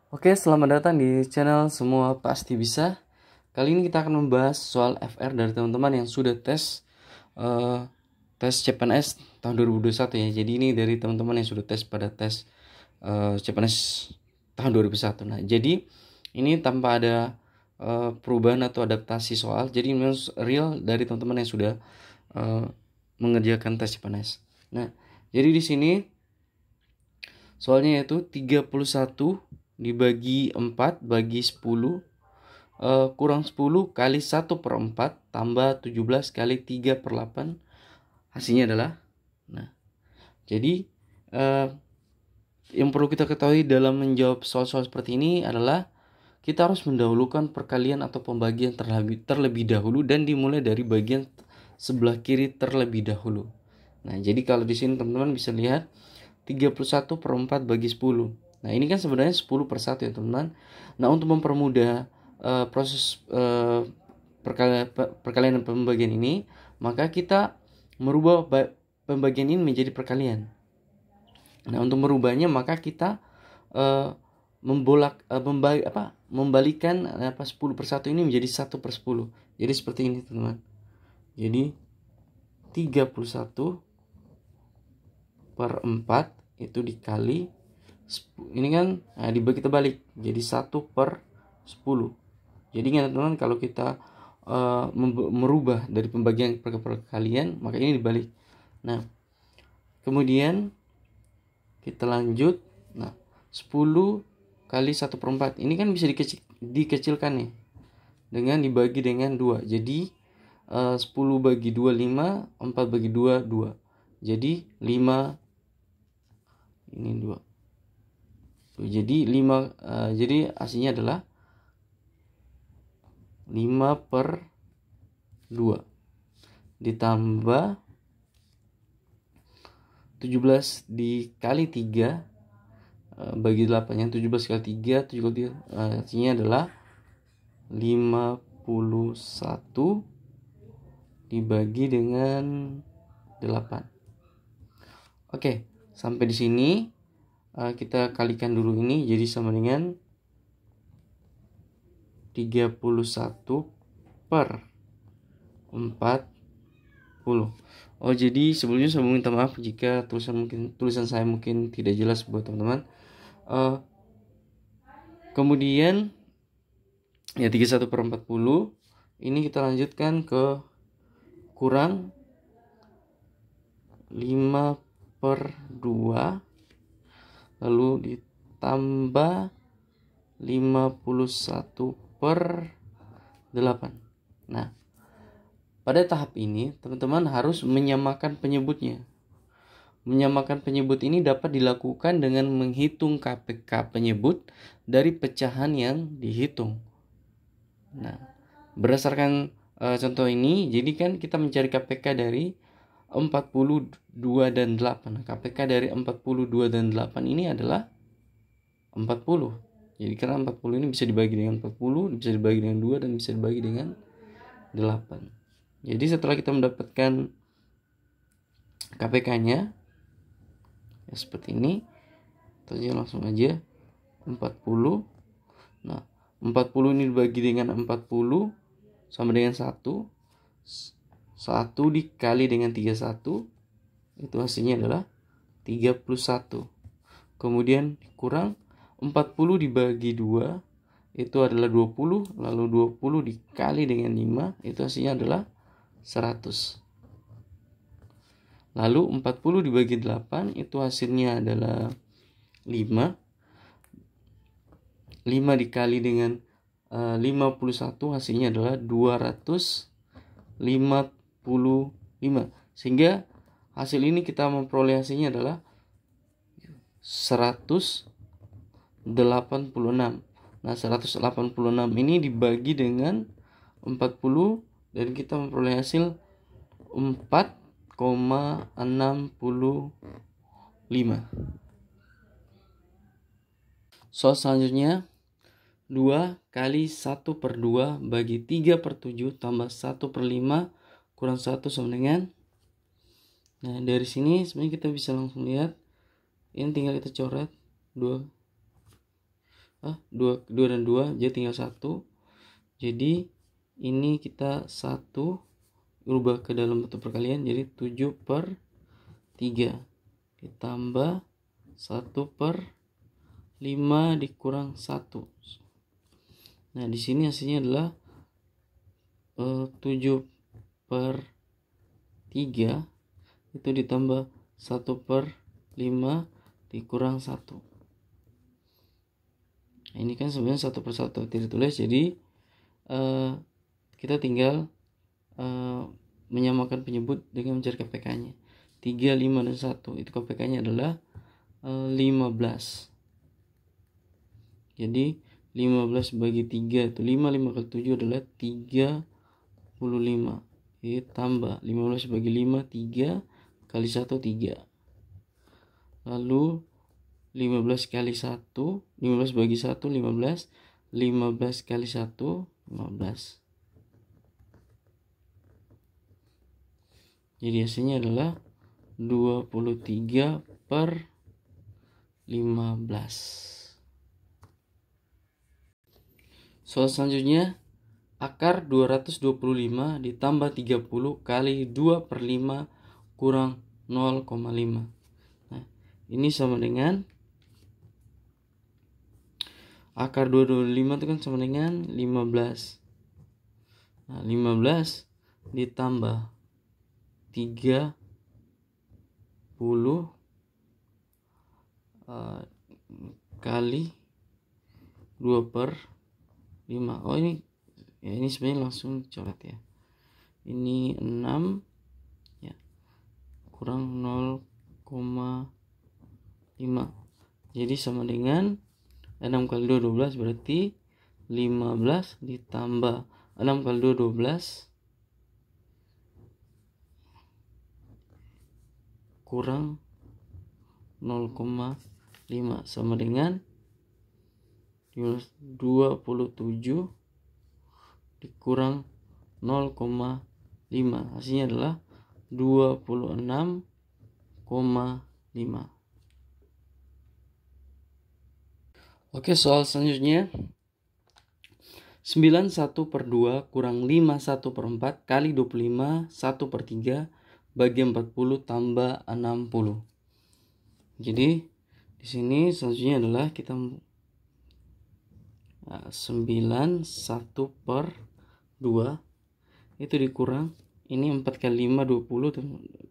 Oke, selamat datang di channel Semua Pasti Bisa. Kali ini kita akan membahas soal FR dari teman-teman yang sudah tes CPNS tahun 2021 ya. Jadi ini dari teman-teman yang sudah tes pada tes CPNS tahun 2001. Nah, jadi ini tanpa ada perubahan atau adaptasi soal. Jadi ini real dari teman-teman yang sudah mengerjakan tes CPNS. Nah, jadi di sini soalnya yaitu 31 dibagi 4 bagi 10 kurang 10 kali 1/4 tambah 17 kali 3/8. Hasilnya adalah, nah, jadi yang perlu kita ketahui dalam menjawab soal-soal seperti ini adalah kita harus mendahulukan perkalian atau pembagian terlebih dahulu dan dimulai dari bagian sebelah kiri terlebih dahulu. Nah, jadi kalau di sini teman-teman bisa lihat 31/4 bagi 10. Nah, ini kan sebenarnya 10/1 ya teman-teman. Nah, untuk mempermudah proses perkalian dan pembagian ini, maka kita merubah pembagian ini menjadi perkalian. Nah, untuk merubahnya maka kita membalikan 10/1 ini menjadi 1/10. Jadi seperti ini teman-teman. Jadi 31/4 itu dikali ini kan dibagi terbalik jadi 1/10. Jadi ingat teman-teman, kalau kita merubah dari pembagian ke perkalian maka ini dibalik. Nah, kemudian kita lanjut. Nah, 10 kali 1/4 ini kan bisa dikecilkan nih dengan dibagi dengan 2. Jadi 10 bagi 2 5, 4 bagi 2 2. Jadi 5 ini 2. Jadi 5 jadi hasilnya adalah 5/2 ditambah 17 dikali 3 bagi 8, yang 17 kali 3 7 kali 3 hasilnya adalah 51 dibagi dengan 8. Oke, sampai di sini kita kalikan dulu ini jadi sama dengan 31/40. Oh, jadi sebelumnya saya minta maaf jika tulisan saya mungkin tidak jelas buat teman-teman. Kemudian ya 31/40 ini kita lanjutkan ke kurang 5/2 lalu ditambah 51/8. Nah, pada tahap ini teman-teman harus menyamakan penyebutnya. Menyamakan penyebut ini dapat dilakukan dengan menghitung KPK penyebut dari pecahan yang dihitung. Nah, berdasarkan contoh ini, jadi kan kita mencari KPK dari 42 dan 8. KPK dari 42 dan 8 ini adalah 40. Jadi karena 40 ini bisa dibagi dengan 40, bisa dibagi dengan 2, dan bisa dibagi dengan 8. Jadi setelah kita mendapatkan KPK-nya ya seperti ini, kita langsung aja 40. Nah, 40 ini dibagi dengan 40 sama dengan 1. 1 dikali dengan 31 itu hasilnya adalah 31. Kemudian kurang 40 dibagi 2 itu adalah 20, lalu 20 dikali dengan 5 itu hasilnya adalah 100. Lalu 40 dibagi 8 itu hasilnya adalah 5. 5 dikali dengan 51 hasilnya adalah 255. Sehingga hasil ini kita memperoleh hasilnya adalah 186. Nah, 186 ini dibagi dengan 40 dan kita memperoleh hasil 4,65. Soal selanjutnya 2 kali 1/2 bagi 3/7 tambah 1/5 kurang 1 sama dengan. Nah, dari sini sebenarnya kita bisa langsung lihat. Ini tinggal kita coret 2. 2 dan 2 jadi tinggal 1. Jadi ini kita 1 rubah ke dalam bentuk perkalian, jadi 7/3 ditambah 1/5 dikurang 1. Nah di sini hasilnya adalah 7/3 itu ditambah 1/5 dikurang 1. Nah, ini kan sebenarnya 1/1 tidak tulis, jadi kita tinggal menyamakan penyebut dengan mencari KPK-nya. 3, 5, dan 1 itu KPK-nya adalah 15. Jadi 15 bagi 3 itu 5 kali 7 adalah 35. Jadi tambah 15 bagi 5 3 kali 1 3. Lalu 15 kali 1, 15 bagi 1 15, 15 kali 1 15. Jadi hasilnya adalah 23/15. Soal selanjutnya, akar 225 ditambah 30 kali 2/5 kurang 0,5. Nah, ini sama dengan akar 225 itu kan sama dengan 15. Nah, 15 ditambah 30 kali 2/5. Oh ini ya, ini sebenarnya langsung coret ya. Ini 6 ya kurang 0,5. Jadi sama dengan 6 kali 2 12, berarti 15 ditambah 6 kali 2 12 kurang 0,5 sama dengan 27 dikurang 0,5. Hasilnya adalah 26,5. Oke, soal selanjutnya 9 1/2 kurang 5 1/4 kali 25 1/3 bagi 40 tambah 60. Jadi di sini selanjutnya adalah kita 9 1/2 itu dikurang ini 4 kali 5 20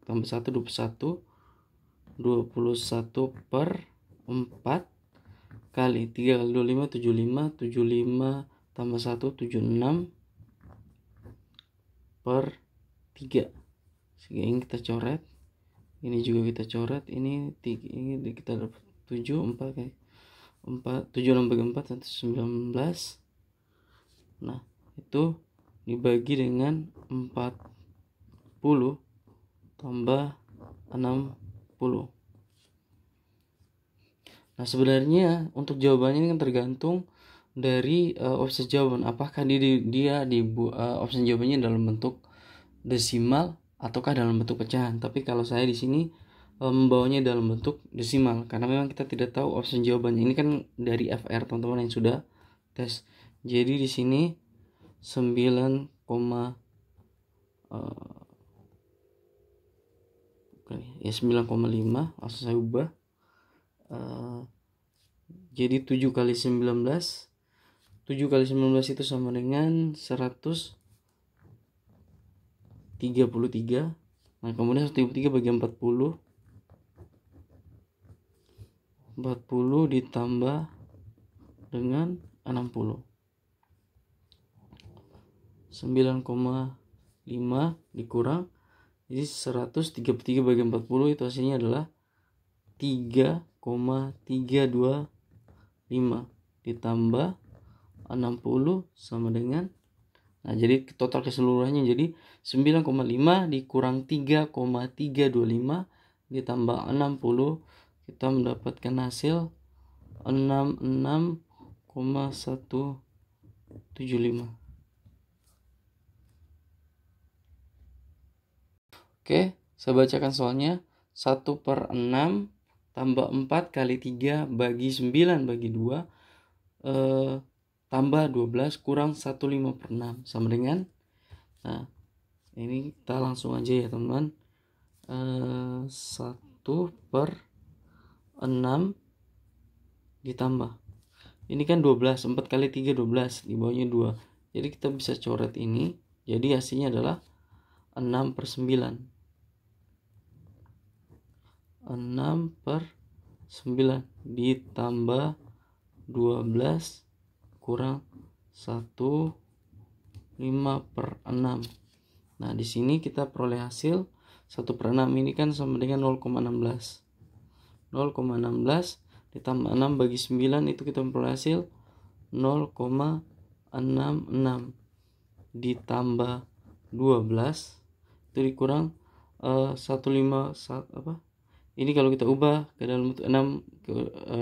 tambah 1 21, 21/4 kali 3 kali 25 75, 75 tambah 1 76/3. Sehingga ini kita coret, ini juga kita coret, ini 3, ini kita dapat 7 4 kali 4 7 6 bagi 4 1 19. Nah itu dibagi dengan 40 tambah 60. Nah sebenarnya untuk jawabannya ini kan tergantung dari opsi jawaban, apakah dia di opsi jawabannya dalam bentuk desimal ataukah dalam bentuk pecahan. Tapi kalau saya di sini membawanya dalam bentuk desimal karena memang kita tidak tahu opsi jawabannya. Ini kan dari FR teman-teman yang sudah tes. Jadi di sini 9,5 langsung saya ubah. Jadi 7 kali 19 itu sama dengan 133. Nah kemudian 133 bagi 40 ditambah dengan 60. 9,5 dikurang, jadi 133 bagi 40 itu hasilnya adalah 3,325 ditambah 60 sama dengan, nah jadi total keseluruhannya jadi 9,5 dikurang 3,325 ditambah 60, kita mendapatkan hasil 66,175. Oke, saya bacakan soalnya. 1/6 tambah 4 kali 3 bagi 9 bagi 2 tambah 12 kurang 1/5/6 sama dengan, nah ini kita langsung aja ya teman-teman, 1/6 ditambah, ini kan 12, 4 kali 3 12, di bawahnya 2, jadi kita bisa coret ini, jadi hasilnya adalah 6/9. 6/9 ditambah 12 kurang 1/5/6. Nah, di sini kita peroleh hasil 1/6 ini kan sama dengan 0,16. 0,16 ditambah 6 bagi 9 itu kita memperoleh hasil 0,66 ditambah 12 itu dikurang 15 apa? Ini kalau kita ubah ke dalam bentuk 6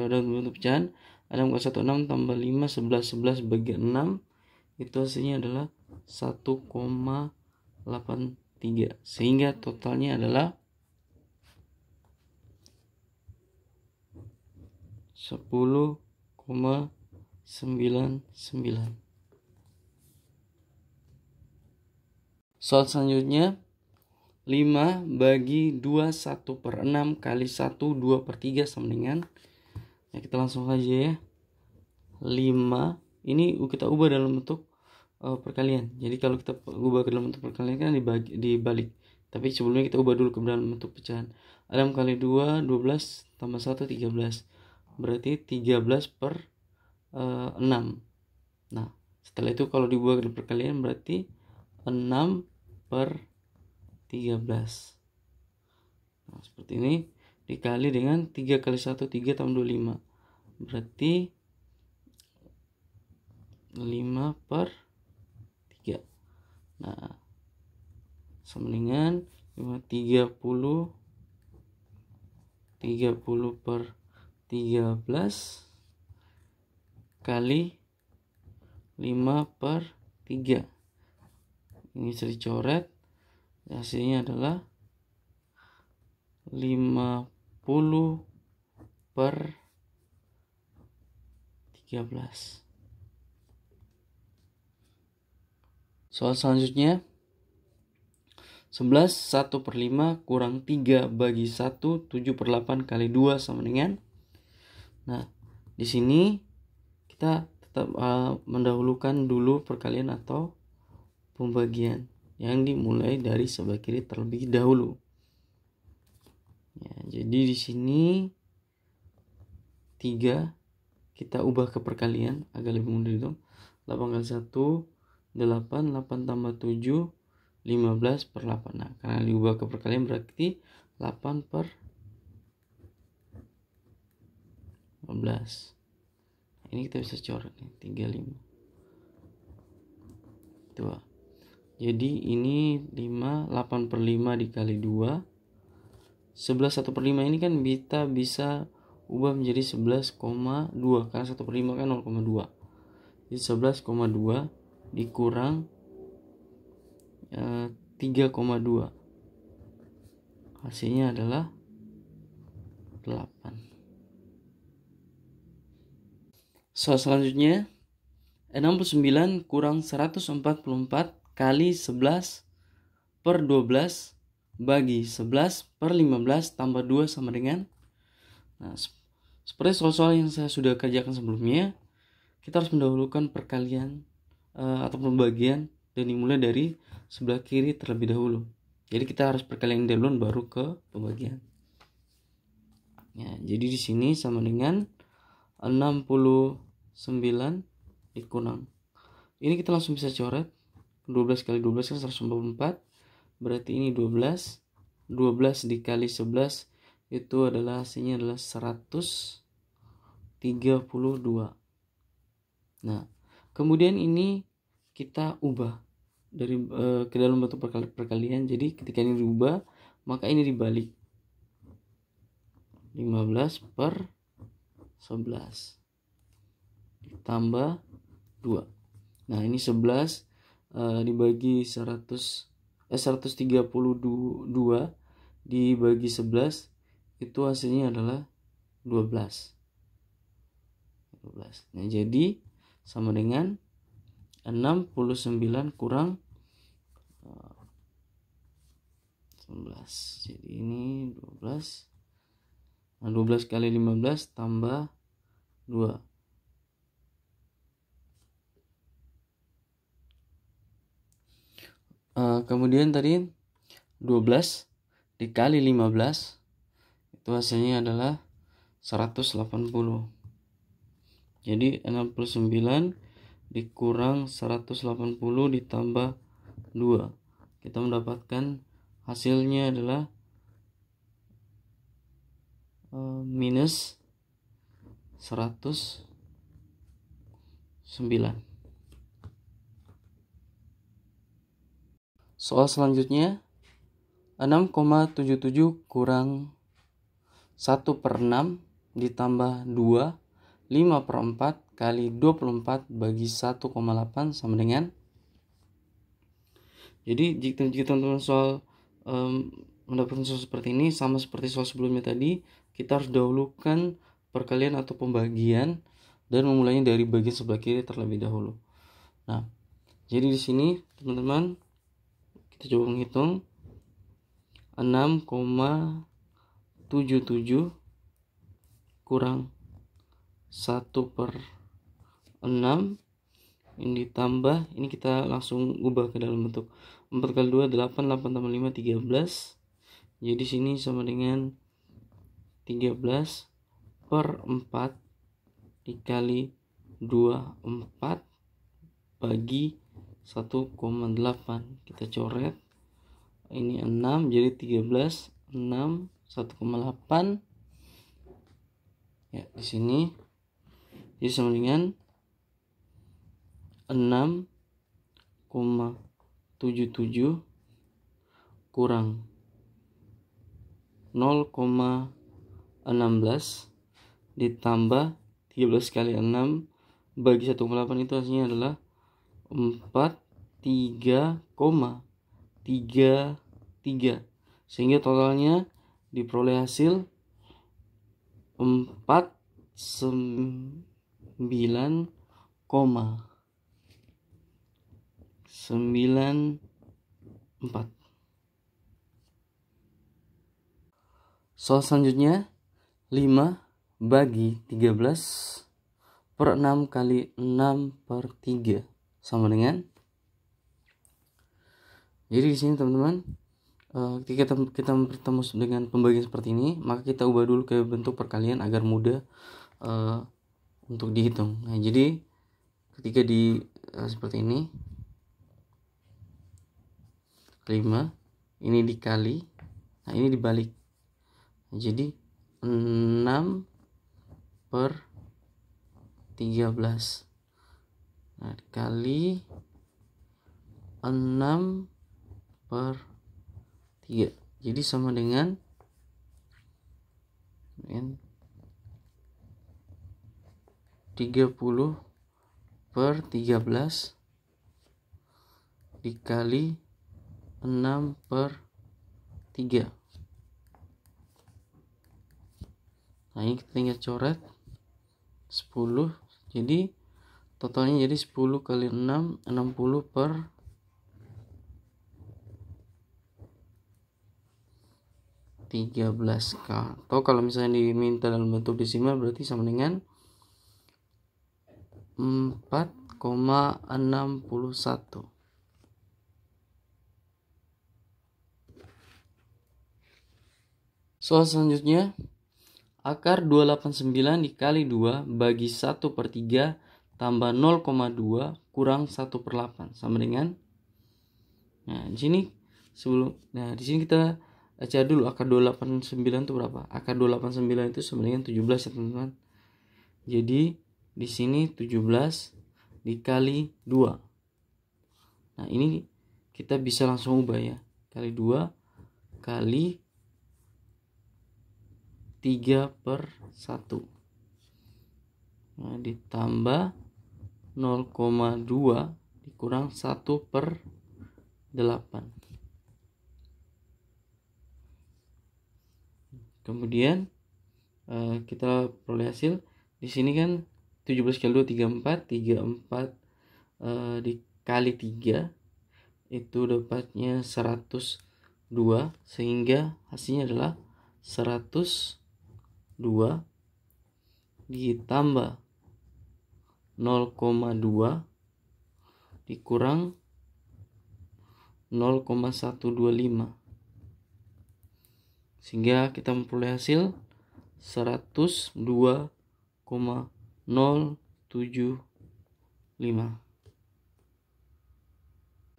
dalam bentuk pecahan, 6,16 tambah 5 11 11 bagi 6 itu hasilnya adalah 1,83, sehingga totalnya adalah 10,99. Soal selanjutnya, 5 bagi 2 1/6 kali 1 2/3 sama dengan, ya kita langsung aja ya, 5 ini kita ubah dalam bentuk perkalian. Jadi kalau kita ubah ke dalam bentuk perkalian kan dibalik, tapi sebelumnya kita ubah dulu ke dalam bentuk pecahan. 6 kali 2 12 tambah 1 13, berarti 13/6. Nah, setelah itu kalau diubah ke perkalian berarti 6/13. Nah, seperti ini dikali dengan 3 kali 1 3 tambah 25, berarti 5/3. Nah, sama dengan 30 30/13 kali 5/3. Ini bisa dicoret, hasilnya adalah 50/13. Soal selanjutnya, 11 1/5 kurang 3 bagi 1 7/8 kali 2 sama dengan, nah di sini kita tetap mendahulukan dulu perkalian atau pembagian yang dimulai dari sebelah kiri terlebih dahulu. Ya, jadi di sini 3 kita ubah ke perkalian agak lebih mudah itu. 8 kali 1 8, 8 tambah 7 15/8. Nah, karena diubah ke perkalian berarti 8/15. Ini kita bisa coret nih, 35. Tuh. Jadi ini 5, 8/5 dikali 2. 11 1/5 ini kan kita bisa ubah menjadi 11,2 karena 1/5 kan 0,2. Jadi 11,2 dikurang 3,2. Hasilnya adalah 8. Soal selanjutnya, 69 kurang 144 kali 11/12 bagi 11/15 tambah 2 sama dengan, nah seperti soal-soal yang saya sudah kerjakan sebelumnya, kita harus mendahulukan perkalian atau pembagian dan dimulai dari sebelah kiri terlebih dahulu. Jadi kita harus perkalian dulu baru ke pembagian. Ya, jadi di sini sama dengan 69 dikurang. Ini kita langsung bisa coret. 12 kali 12 kan 144. Berarti ini 12. 12 dikali 11 itu adalah hasilnya adalah 132. Nah, kemudian ini kita ubah dari ke dalam bentuk perkalian. Jadi ketika ini diubah, maka ini dibalik. 15/11 ditambah 2. Nah, ini 11 dibagi 132 dibagi 11 itu hasilnya adalah 12. 12. Nah, jadi sama dengan 69 kurang 19. Jadi ini 12. Nah, 12 kali 15 tambah 2. Kemudian tadi 12 dikali 15 itu hasilnya adalah 180. Jadi 69 dikurang 180 ditambah 2. Kita mendapatkan hasilnya adalah minus 109. Soal selanjutnya, 6,77 kurang 1/6 ditambah 2, 5/4 kali 24 bagi 1,8 sama dengan. Jadi jika teman-teman soal mendapatkan soal seperti ini, sama seperti soal sebelumnya tadi, kita harus dahulukan perkalian atau pembagian dan memulainya dari bagian sebelah kiri terlebih dahulu. Nah, jadi di sini teman-teman kita coba menghitung 6,77 kurang 1/6 ini ditambah, ini kita langsung ubah ke dalam bentuk 4 kali 2 8, 8 tambah 5 13. Jadi sini sama dengan 13/4 dikali 24 bagi 1,8. Kita coret. Ini 6, jadi 13, 6, 1,8. Ya, di sini jadi sama dengan 6,77 kurang 0,16 ditambah 13 kali 6 bagi 1,8 itu hasilnya adalah 43,33, sehingga totalnya diperoleh hasil 49,94. Soal selanjutnya, 5 bagi 13/6 kali 6/3 sama dengan. Jadi di sini teman-teman, ketika kita bertemu dengan pembagian seperti ini, maka kita ubah dulu ke bentuk perkalian agar mudah untuk dihitung. Nah, jadi ketika seperti ini, 5 ini dikali, nah ini dibalik. Jadi 6/13. Nah, dikali 6/3. Jadi sama dengan 30/13 dikali 6/3. Nah, ini kita tinggal coret 10. Jadi totalnya jadi 10 kali 6, 60/13. Atau kalau misalnya diminta dalam bentuk desimal berarti sama dengan 4,61. Soal selanjutnya, akar 289 dikali 2 bagi 1/3 tambah 0,2 kurang 1/8 sama dengan. Nah, di sini kita cari dulu akar 289 itu berapa? Akar 289 itu sama dengan 17 ya, teman-teman. Jadi di sini 17 dikali 2. Nah, ini kita bisa langsung ubah ya. Kali 2 kali 3/1. Nah, ditambah 0,2 dikurang 1/8. Kemudian kita peroleh hasil di sini kan 17 kali 2 34, 34 dikali 3 itu dapatnya 102, sehingga hasilnya adalah 102 ditambah 0,2 dikurang 0,125, sehingga kita memperoleh hasil 102,075.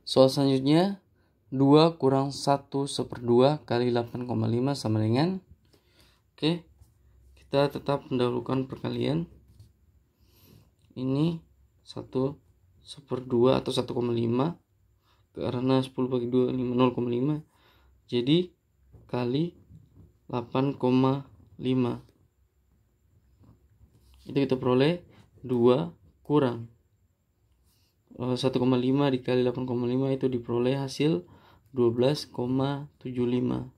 Soal selanjutnya, 2 kurang 1/2 kali 8,5 sama dengan, oke, kita tetap mendahulukan perkalian. Ini 1/2 atau 1,5, karena 10 bagi 2 0,5, jadi kali 8,5. Itu kita peroleh 2 kurang 1,5 dikali 8,5 itu diperoleh hasil 12,75.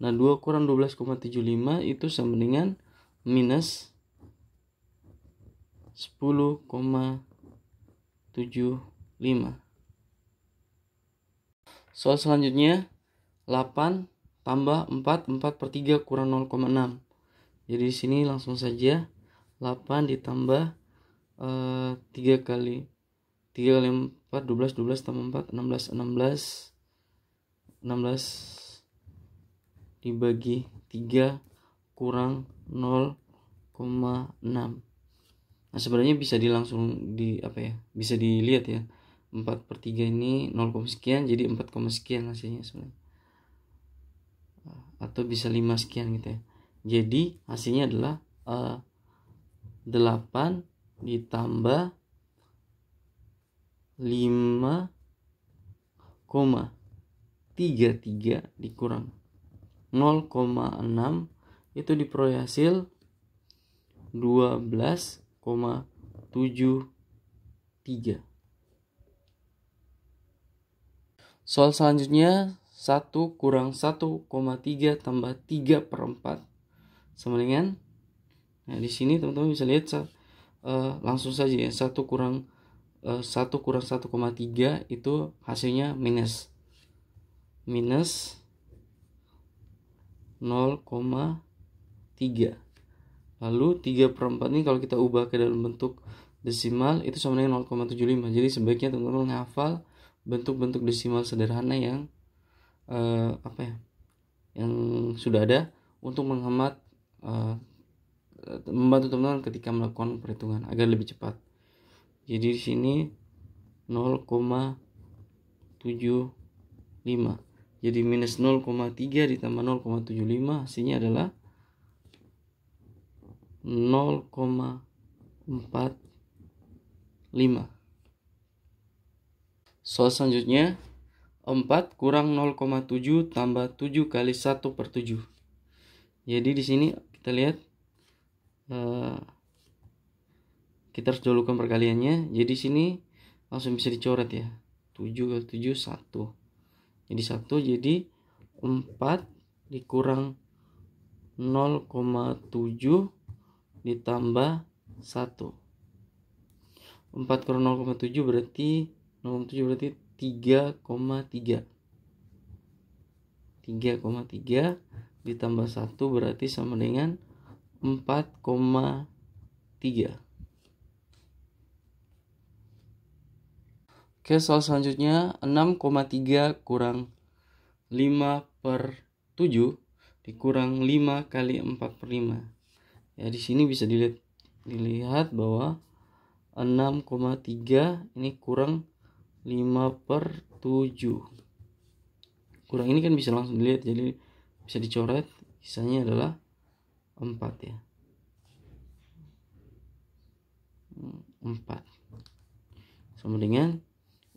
Nah, 2 kurang 12,75 itu sama dengan minus 10,75. Soal selanjutnya, 8 tambah 4, 4/3 kurang 0,6. Jadi di sini langsung saja 8 ditambah 3 kali 4, 12, 12 tambah 4, 16, 16 dibagi 3 kurang 0,6. Nah, sebenarnya bisa bisa dilihat ya. 4/3 ini 0, sekian, jadi 4, sekian hasilnya sebenarnya. Atau bisa 5 sekian gitu ya. Jadi hasilnya adalah 8 ditambah 5,33 dikurang 0,6 itu diperoleh hasil 12,73. Soal selanjutnya, 1 kurang 1,3 tambah 3/4 sama dengan, nah di sini teman-teman bisa lihat langsung saja ya, 1 kurang 1,3 itu hasilnya minus 0,3. Lalu 3/4 ini kalau kita ubah ke dalam bentuk desimal itu sama dengan 0,75. Jadi sebaiknya teman-teman menghafal bentuk-bentuk desimal sederhana yang yang sudah ada untuk menghemat, membantu teman-teman ketika melakukan perhitungan agar lebih cepat. Jadi di sini 0,75. Jadi minus 0,3 ditambah 0,75 hasilnya adalah 0,45. Soal selanjutnya, 4 kurang 0,7 tambah 7 kali 1/7. Jadi di sini kita lihat kita harus dahulukan perkaliannya. Jadi sini langsung bisa dicoret ya. 7 kali 7 1. Jadi 1, jadi 4 dikurang 0,7 ditambah 1. 4 kurang 0,7 berarti 3,3. 3,3 ditambah 1 berarti sama dengan 4,3. Oke, soal selanjutnya 6,3 kurang 5/7 dikurang 5 kali 4/5. Ya, di sini bisa dilihat bahwa 6,3 ini kurang 5/7. Kurang ini kan bisa langsung dilihat, jadi bisa dicoret, sisanya adalah 4 ya. 4 sama dengan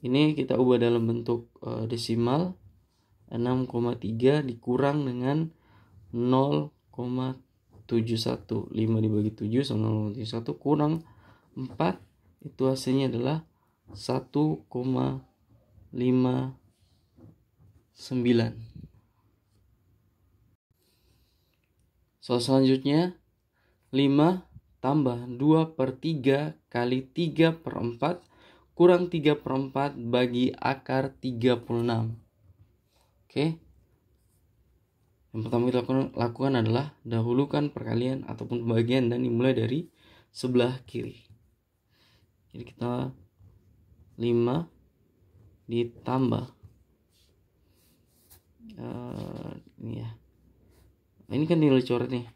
ini kita ubah dalam bentuk desimal, 6,3 dikurang dengan 0,71. 5 dibagi 7 sama 0,71 kurang 4, itu hasilnya adalah 1,59. Soal selanjutnya, 5 tambah 2/3 kali 3/4 kurang 3/4 bagi akar 36. Oke. Yang pertama kita lakukan adalah dahulukan perkalian ataupun pembagian dan dimulai dari sebelah kiri. Jadi kita 5 ditambah ini ya. Nah, ini kan nilai coret nih.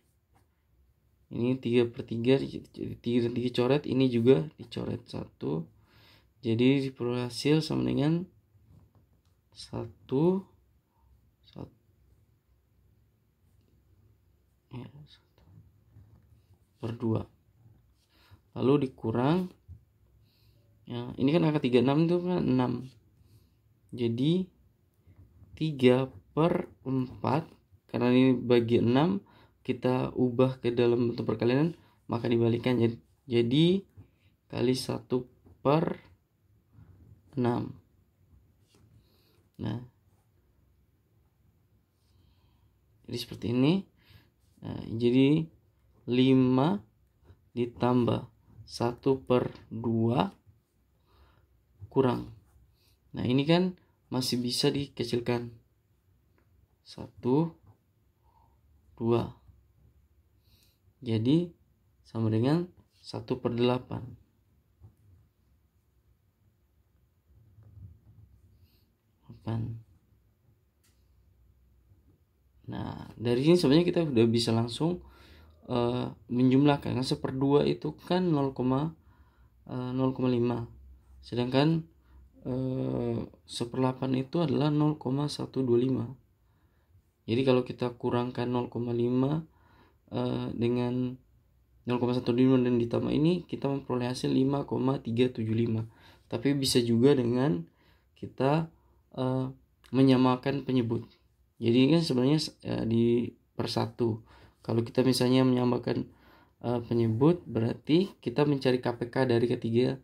Ini 3/3, 3 dan 3 coret, ini juga dicoret 1. Jadi diperoleh hasil sama dengan 1 per 2. Lalu dikurang ya, ini kan angka 36 itu kan 6. Jadi 3/4 karena ini bagi 6 kita ubah ke dalam bentuk perkalian, maka dibalikan jadi kali 1/6. Nah, jadi seperti ini. Nah, jadi 5 ditambah 1/2 kurang. Nah, ini kan masih bisa dikecilkan. 1, 2. Jadi sama dengan 1/8. Nah, dari sini sebenarnya kita udah bisa langsung menjumlahkan. Karena 1/2 itu kan 0,5. Sedangkan 1/8 itu adalah 0,125. Jadi kalau kita kurangkan 0,5 dengan 0,125 dan ditambah ini, kita memperoleh hasil 5,375. Tapi bisa juga dengan kita menyamakan penyebut. Jadi kan sebenarnya di per 1. Kalau kita misalnya menyamakan penyebut, berarti kita mencari KPK dari ketiga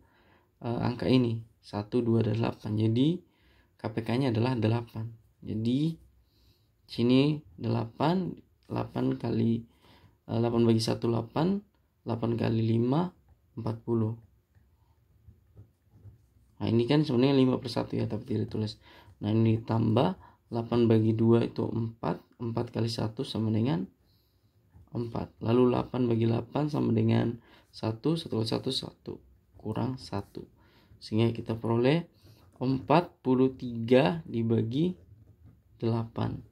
angka ini, 1, 2, dan 8. Jadi KPK-nya adalah 8. Jadi sini 8 kali 8 bagi 1 8, 8 kali 5 40. Nah, ini kan sebenarnya 5/1 ya, tapi tidak tulis. Nah, ini ditambah 8 bagi 2 itu 4. 4 kali 1 sama dengan 4. Lalu 8 bagi 8 sama dengan 1. 1 kali 1 1 kurang 1. Sehingga kita peroleh 43 dibagi 8.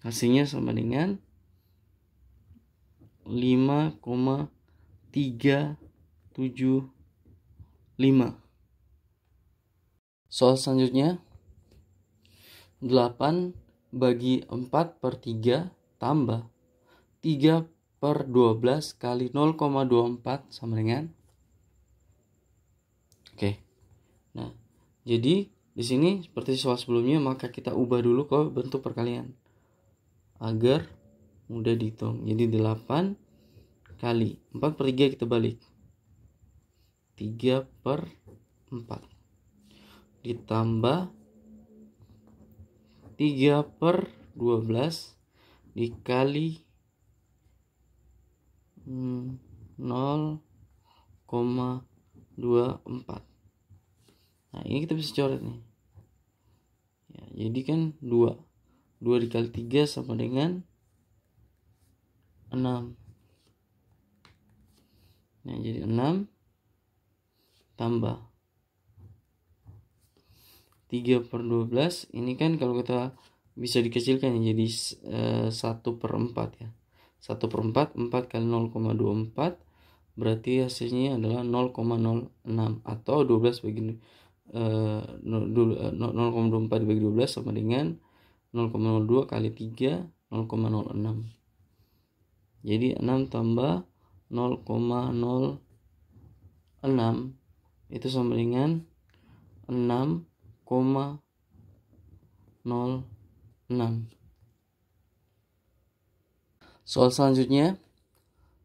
Hasilnya sama dengan 5,375. Soal selanjutnya, 8 bagi 4/3 tambah 3/12 kali 0,24 sama dengan. Oke. Nah, jadi di sini seperti soal sebelumnya, maka kita ubah dulu ke bentuk perkalian agar mudah dihitung. Jadi 8 kali 4/3 kita balik, 3/4 ditambah 3/12 dikali 0,24. Nah, ini kita bisa coret nih ya, jadi kan 2 dikali 3 sama dengan 6. Nah, jadi 6 tambah 3/12. Ini kan kalau kita bisa dikecilkan ya, jadi 1/4 ya. 1/4, 4 kali 0,24 berarti hasilnya adalah 0,06 atau 12 bagi 0,24 dibagi 12 sama dengan 0,02 kali 3 0,06. Jadi 6 tambah 0,06 itu sama dengan 6,06. Soal selanjutnya,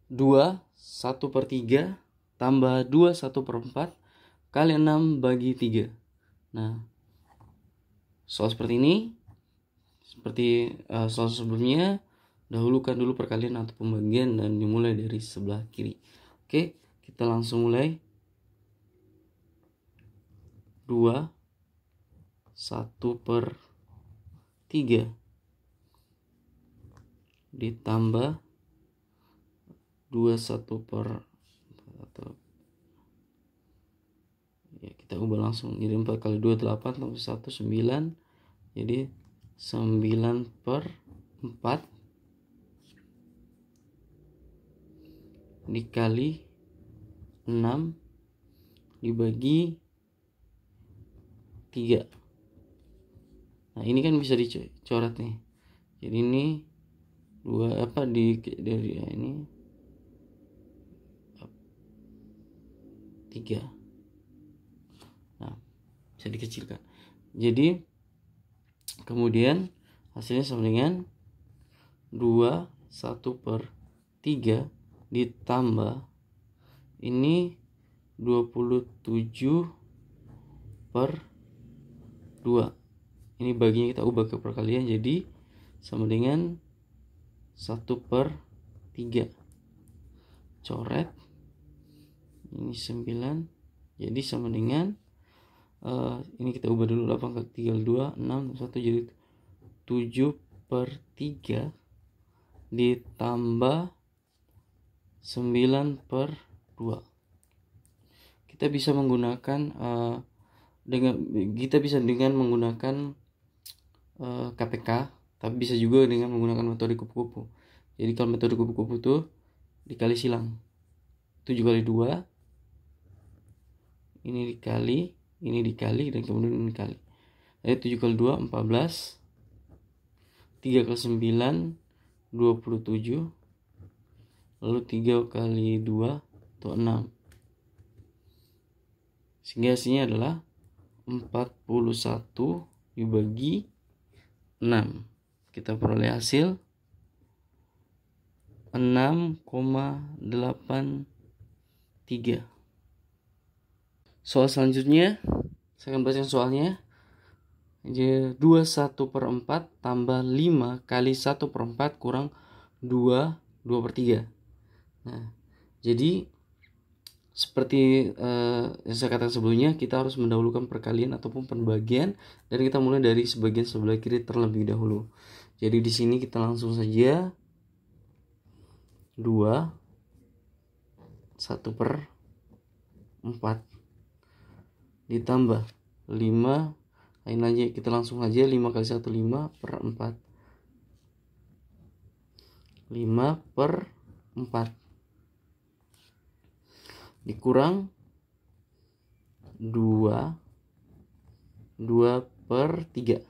2 1/3 tambah 2 1/4 kali 6 bagi 3. Nah, soal seperti ini, seperti soal sebelumnya, dahulukan dulu perkalian atau pembagian dan dimulai dari sebelah kiri. Oke, kita langsung mulai. 2 1/3 ditambah 2 1/4 atau ya kita ubah langsung. Jadi 4 kali 2 8 tambah 1 9. Jadi 9/4 dikali 6 dibagi 3. Nah, ini kan bisa dicoret nih. Jadi ini 2 dari ini 3. Nah, bisa dikecilkan. Jadi kemudian hasilnya sama dengan 2 1/3 ditambah ini 27/2. Ini baginya kita ubah ke perkalian jadi sama dengan 1/3. Coret. Ini 9. Jadi sama dengan ini kita ubah dulu, 8 kali 3 kali 2 6 1 jadi 7/3 ditambah 9/2. Kita bisa menggunakan dengan menggunakan KPK, tapi bisa juga dengan menggunakan metode kupu-kupu. Jadi kalau metode kupu-kupu itu dikali silang. 7 kali 2 ini dikali dan kemudian ini dikali. Jadi 7 kali 2 14. 3 kali 9 27. Lalu 3 kali 2 itu 6. Sehingga hasilnya adalah 41 dibagi 6. Kita peroleh hasil 6,83. Soal selanjutnya saya akan bacakan soalnya. Jadi 21/4 tambah 5 kali 1/4 kurang 2/3. Nah, jadi seperti yang saya katakan sebelumnya, kita harus mendahulukan perkalian ataupun pembagian, dan kita mulai dari sebagian sebelah kiri terlebih dahulu. Jadi di sini kita langsung saja 2 1/4 ditambah 5. Ini aja kita langsung aja 5 kali 1 5/4. 5/4 dikurang 2/3.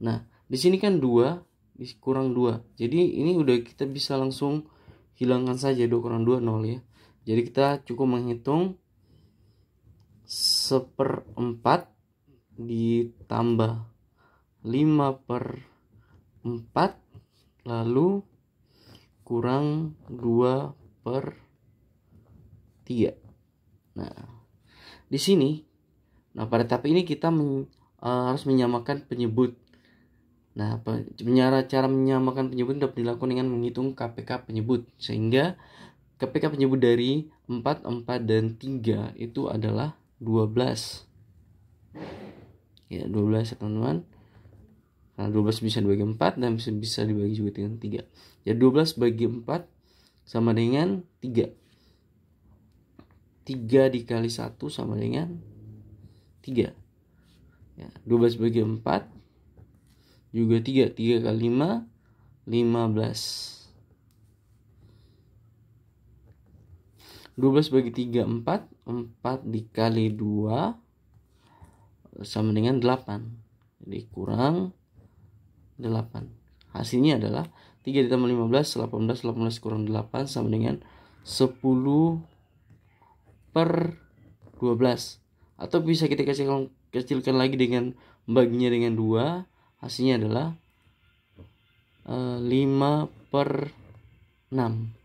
Nah, di sini kan 2 dikurang 2. Jadi ini udah kita bisa langsung hilangkan saja. 2 kurang 2 0 ya. Jadi kita cukup menghitung 1/4 ditambah 5/4 lalu kurang 2/3. Nah, di sini, pada tahap ini kita harus menyamakan penyebut. Nah, cara menyamakan penyebut dapat dilakukan dengan menghitung KPK penyebut, sehingga KPK penyebut dari 4, 4, dan 3 itu adalah 12. Ya, 12 ya teman-teman. Karena 12 bisa dibagi 4 dan bisa dibagi juga dengan 3. Ya, 12 bagi 4 sama dengan 3. 3 dikali 1 sama dengan 3. Ya, 12 bagi 4 juga 3. 3 kali 5 15. 12 bagi 3 4. 4 dikali 2 sama dengan 8. Jadi kurang 8. Hasilnya adalah 3 ditambah 15 18. 18 kurang 8 sama dengan 10/12. Atau bisa kita kecilkan lagi dengan membaginya dengan 2. Hasilnya adalah 5/6.